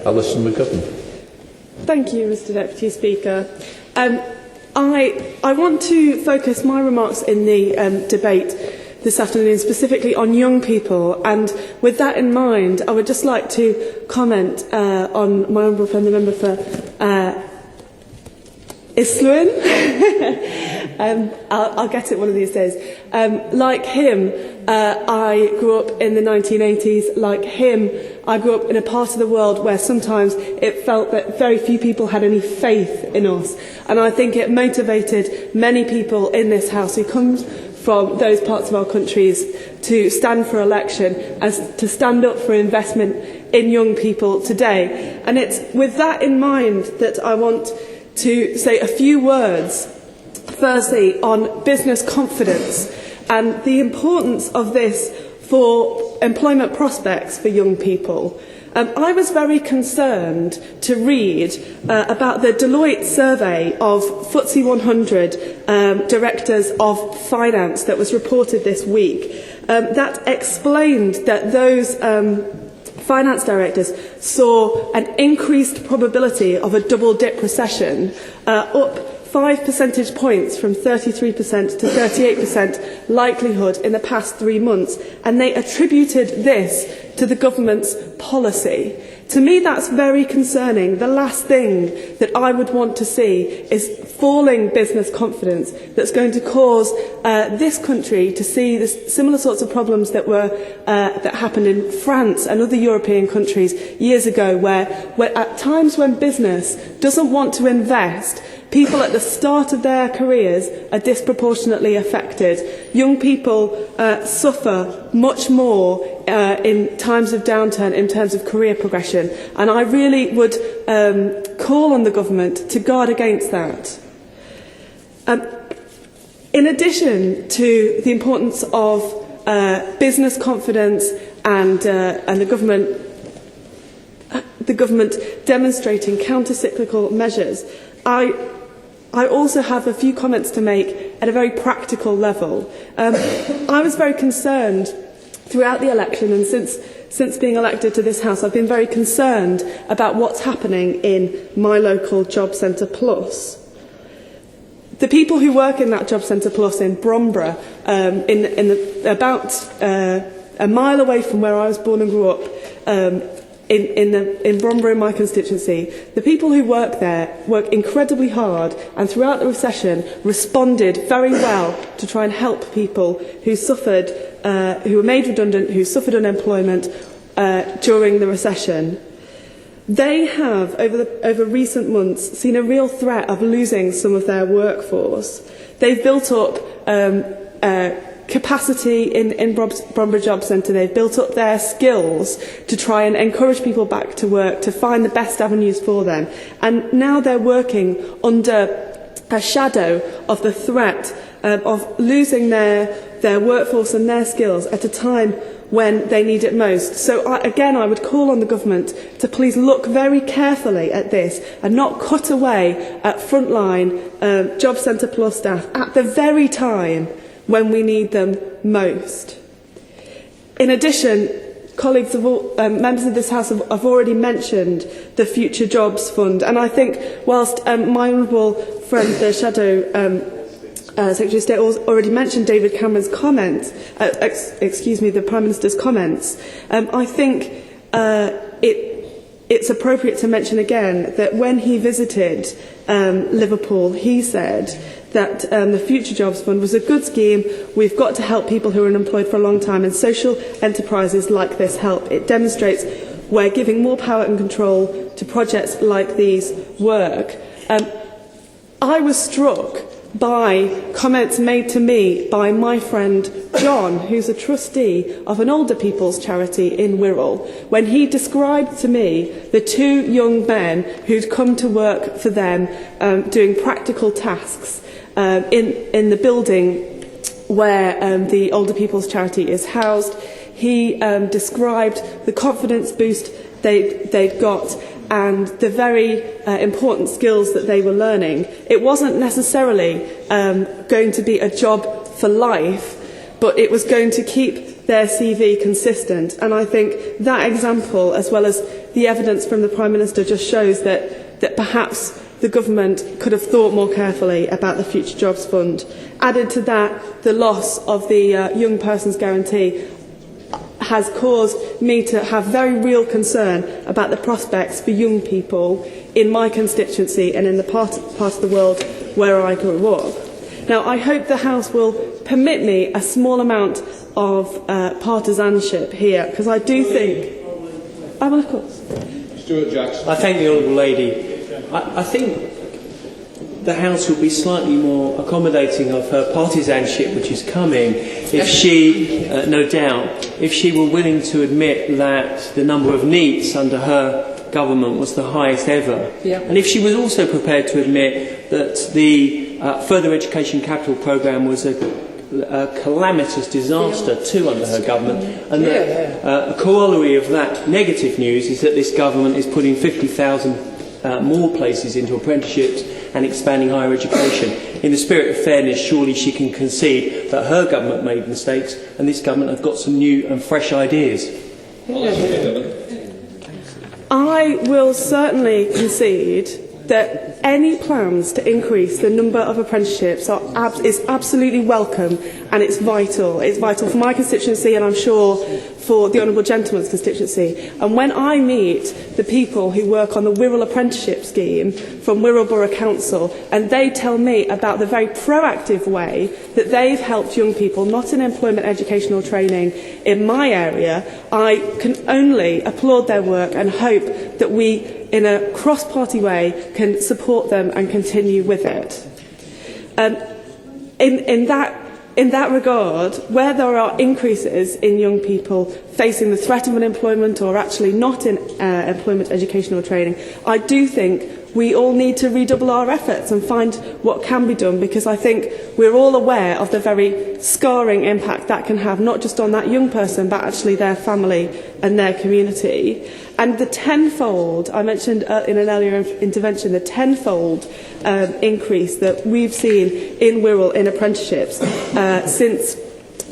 Alison McGovern. Thank you, Mr Deputy Speaker. I want to focus my remarks in the debate this afternoon specifically on young people, and with that in mind I would just like to comment on my honourable friend the member for Islwyn. I'll get it one of these days. Like him, I grew up in the 1980s. Like him, I grew up in a part of the world where sometimes it felt that very few people had any faith in us. And I think it motivated many people in this House who come from those parts of our countries to stand for election, as to stand up for investment in young people today. And it's with that in mind that I want to say a few words, firstly, on business confidence and the importance of this for employment prospects for young people. I was very concerned to read about the Deloitte survey of FTSE 100 directors of finance that was reported this week. That explained that those finance directors saw an increased probability of a double-dip recession, up 5 percentage points from 33% to 38% likelihood in the past 3 months, and they attributed this to the government's policy. To me, that's very concerning. The last thing that I would want to see is falling business confidence that's going to cause this country to see the similar sorts of problems that happened in France and other European countries years ago, where at times when business doesn't want to invest, people at the start of their careers are disproportionately affected. Young people suffer much more in times of downturn in terms of career progression, and I really would call on the government to guard against that. In addition to the importance of business confidence and the government demonstrating counter-cyclical measures, I also have a few comments to make at a very practical level. I was very concerned throughout the election, and since being elected to this House, I've been very concerned about what's happening in my local Job Centre Plus. The people who work in that Job Centre Plus in Bromborough, about a mile away from where I was born and grew up, in Bromborough, in my constituency, the people who work there work incredibly hard, and throughout the recession responded very well to try and help people who suffered, who were made redundant, who suffered unemployment during the recession. They have, over recent months, seen a real threat of losing some of their workforce. They've built up capacity in Bromborough Job Centre. They've built up their skills to try and encourage people back to work, to find the best avenues for them. And now they're working under a shadow of the threat of losing their workforce and their skills at a time when they need it most. So I would call on the government to please look very carefully at this and not cut away at frontline Job Centre Plus staff at the very time when we need them most. In addition, colleagues members of this House have already mentioned the Future Jobs Fund, and I think whilst my honourable friend, the Shadow Secretary of State, already mentioned David Cameron's comments, the Prime Minister's comments, I think it's appropriate to mention again that when he visited Liverpool, he said that the Future Jobs Fund was a good scheme. We've got to help people who are unemployed for a long time, and social enterprises like this help. It demonstrates where giving more power and control to projects like these work. I was struck by comments made to me by my friend John, who's a trustee of an older people's charity in Wirral, when he described to me the 2 young men who'd come to work for them doing practical tasks in the building where the older people's charity is housed. He described the confidence boost they'd got and the very important skills that they were learning. It wasn't necessarily going to be a job for life, but it was going to keep their CV consistent. And I think that example, as well as the evidence from the Prime Minister just shows that perhaps the government could have thought more carefully about the Future Jobs Fund. Added to that, the loss of the Young Persons Guarantee has caused me to have very real concern about the prospects for young people in my constituency and in the part of the world where I grew up. Now, I hope the House will permit me a small amount of partisanship here, because I do think... I will, of course. Stuart Jackson. I thank the Honourable Lady. I think the House will be slightly more accommodating of her partisanship, which is coming, if she, no doubt, if she were willing to admit that the number of NEETs under her government was the highest ever. Yeah. And if she was also prepared to admit that the Further Education Capital Programme was a calamitous disaster too under her government, and that a corollary of that negative news is that this government is putting 50,000 more places into apprenticeships and expanding higher education. In the spirit of fairness, surely she can concede that her government made mistakes and this government have got some new and fresh ideas. I will certainly concede that any plans to increase the number of apprenticeships is absolutely welcome, and it's vital. It's vital for my constituency, and I'm sure for the Honourable Gentleman's constituency. And when I meet the people who work on the Wirral Apprenticeship Scheme from Wirral Borough Council, and they tell me about the very proactive way that they've helped young people, not in employment, educational training, in my area, I can only applaud their work and hope that we, in a cross-party way, can support them and continue with it. In that regard, where there are increases in young people facing the threat of unemployment or actually not in employment, educational training, I do think we all need to redouble our efforts and find what can be done, because I think we're all aware of the very scarring impact that can have, not just on that young person, but actually their family and their community. And the tenfold, I mentioned in an earlier intervention, the tenfold increase that we've seen in Wirral in apprenticeships since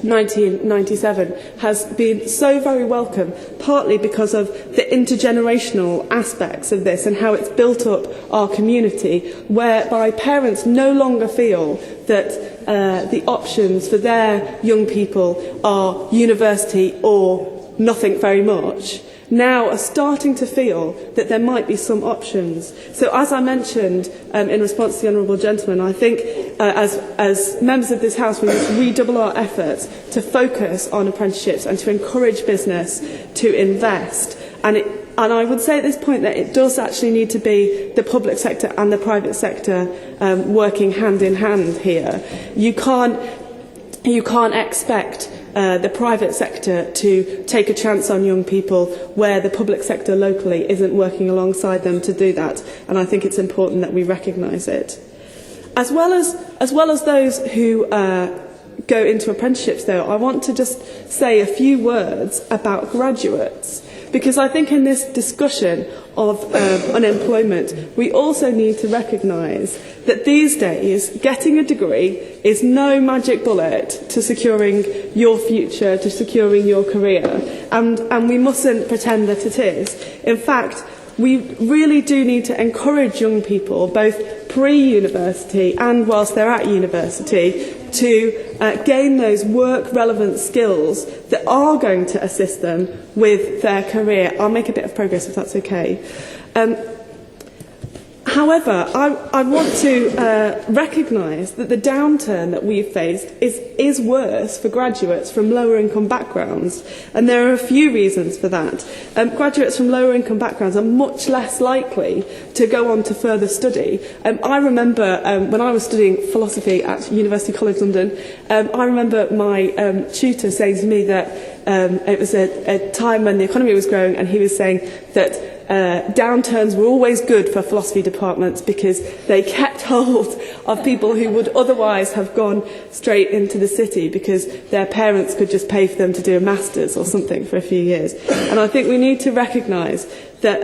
1997 has been so very welcome, partly because of the intergenerational aspects of this and how it's built up our community, whereby parents no longer feel that the options for their young people are university or nothing very much, now are starting to feel that there might be some options. So, as I mentioned in response to the Honourable Gentleman, I think as members of this House we must redouble our efforts to focus on apprenticeships and to encourage business to invest. And I would say at this point that it does actually need to be the public sector and the private sector working hand in hand here. You can't expect the private sector to take a chance on young people where the public sector locally isn't working alongside them to do that, and I think it's important that we recognise it. As well as those who go into apprenticeships, though, I want to just say a few words about graduates, because I think in this discussion of unemployment, we also need to recognise that these days getting a degree is no magic bullet to securing your future, to securing your career, and we mustn't pretend that it is. In fact, we really do need to encourage young people, both pre-university and whilst they're at university, to gain those work-relevant skills that are going to assist them with their career. I'll make a bit of progress if that's okay. However, I want to recognise that the downturn that we've faced is worse for graduates from lower income backgrounds, and there are a few reasons for that. Graduates from lower income backgrounds are much less likely to go on to further study. I remember when I was studying philosophy at University College London, I remember my tutor saying to me that it was a time when the economy was growing, and he was saying that downturns were always good for philosophy departments because they kept hold of people who would otherwise have gone straight into the city because their parents could just pay for them to do a master's or something for a few years. And I think we need to recognise that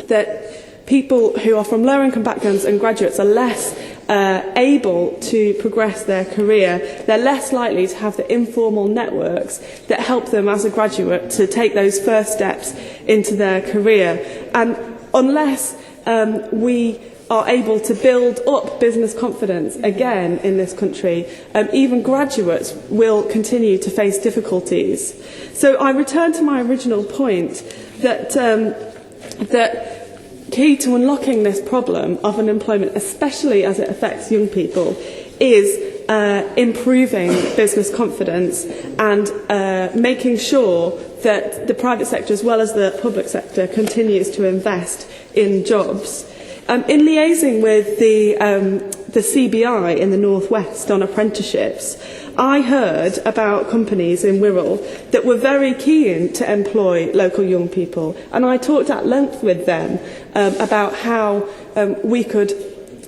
that people who are from lower income backgrounds and graduates are less able to progress their career, they're less likely to have the informal networks that help them as a graduate to take those first steps into their career. And unless we are able to build up business confidence again in this country, even graduates will continue to face difficulties. So I return to my original point that that key to unlocking this problem of unemployment, especially as it affects young people, is improving business confidence and making sure that the private sector as well as the public sector continues to invest in jobs. In liaising with the CBI in the North West on apprenticeships, I heard about companies in Wirral that were very keen to employ local young people, and I talked at length with them about how we could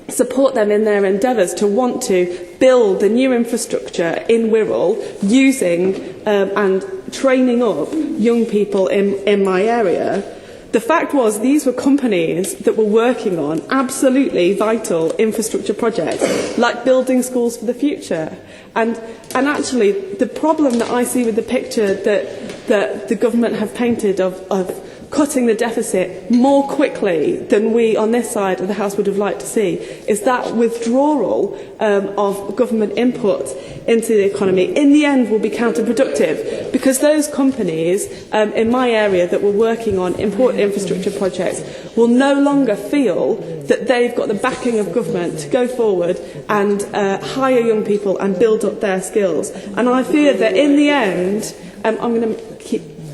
support them in their endeavours to want to build the new infrastructure in Wirral using and training up young people in my area. The fact was these were companies that were working on absolutely vital infrastructure projects like building schools for the future. And actually the problem that I see with the picture that the government have painted of cutting the deficit more quickly than we on this side of the House would have liked to see is that withdrawal of government input into the economy in the end will be counterproductive, because those companies in my area that were working on important infrastructure projects will no longer feel that they've got the backing of government to go forward and hire young people and build up their skills. And I fear that in the end, I'm going to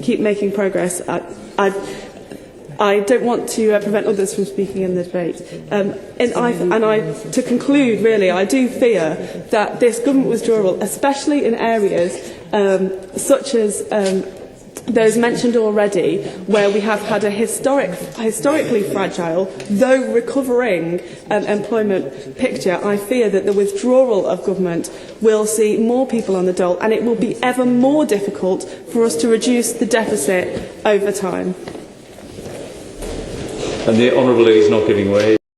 keep making progress. I don't want to prevent others from speaking in the debate. To conclude, really, I do fear that this government withdrawal, especially in areas such as those mentioned already, where we have had a historically fragile, though recovering employment picture, I fear that the withdrawal of government will see more people on the dole, and it will be ever more difficult for us to reduce the deficit over time. And the Honourable Lady is not giving way.